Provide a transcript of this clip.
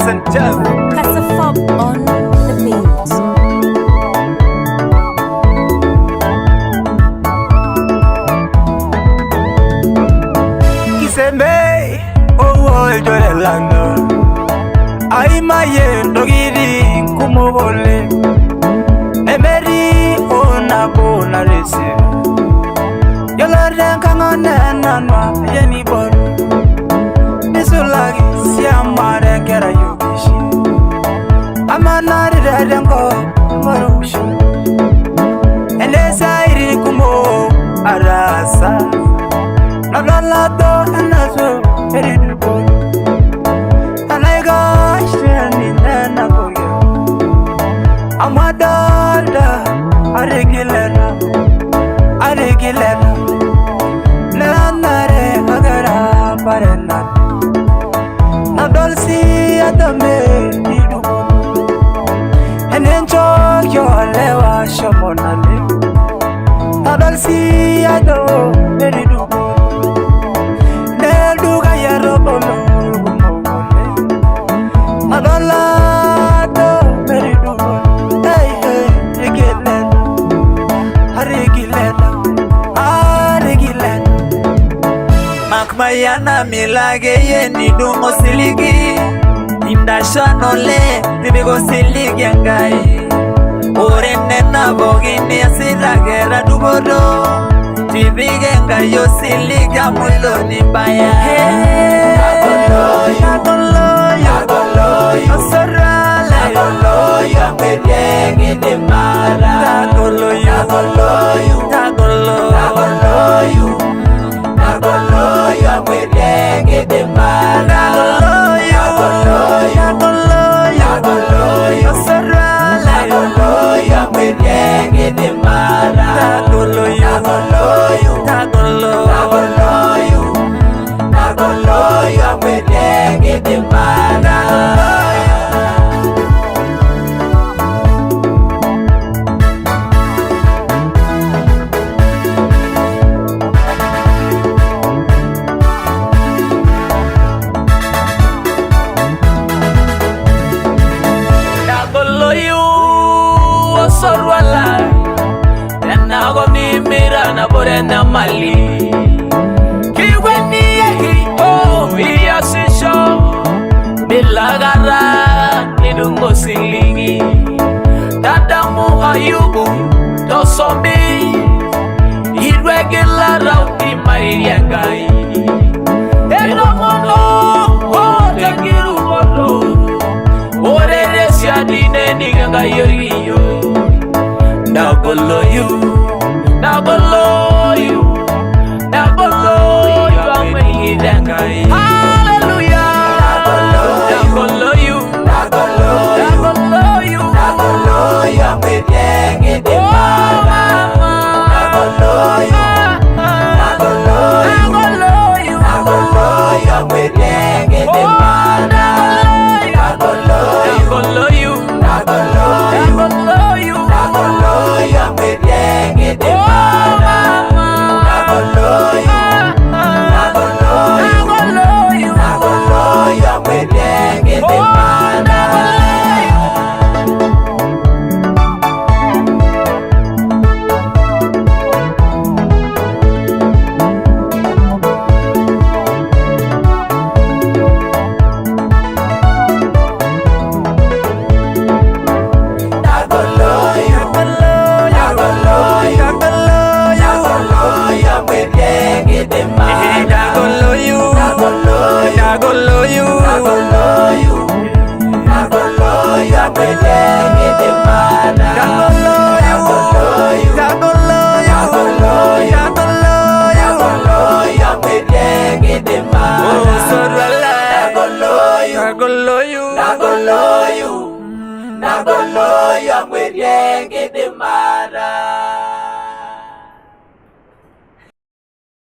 and gentlemen. Kasafop on the beat. Kisembe, oh, jole lando. Aima ye ndogiri kumobole. Emeri ona bona resi. Yola renkanga nanwa yeni boru. Nisulagi siamare kera yubishi. Amanari rengo marushi. Elesa iri kumo arasa. Nablalato anazo eridubo. Anaiga sheni nena boyo. Amadalda aregilera. Nanare agara parena. Nadolsi adame idubo. Enencho yolewa shomonale. Nadolsi ado eridubo. Neduga yarobolo gumogole. Nadolado eridubo. Hey hey regilena. Regilena. Makmayana milage yendi dungo siligi. Indashanole tibigo siligi angai. Orenena bogini asilagera dubodo. Tibigenga yo siligi amulo nibaya. Agoloyo Osorale Agoloyo Ambedengi Dimara Agoloyo Ambedengi Dimara Agoloyo Osorale Agoloyo Ambedengi Dimara Agoloyo Ambedengi Dimara. Sorwala na goni mira na bore na mali kiweni oh iya sisho bilagara nidungo silingi tadamu ayubu tosombi irregular rauti maria gai eromono oh tekiru bodo ore desia dine niga yoriyo. Nagoloyo, I'm waiting dangai. Hallelujah. Nagoloyo, I'm waiting dimara. Nagoloyo, I'm waiting dimara. Nagoloyo. Nagoloyo, I'm with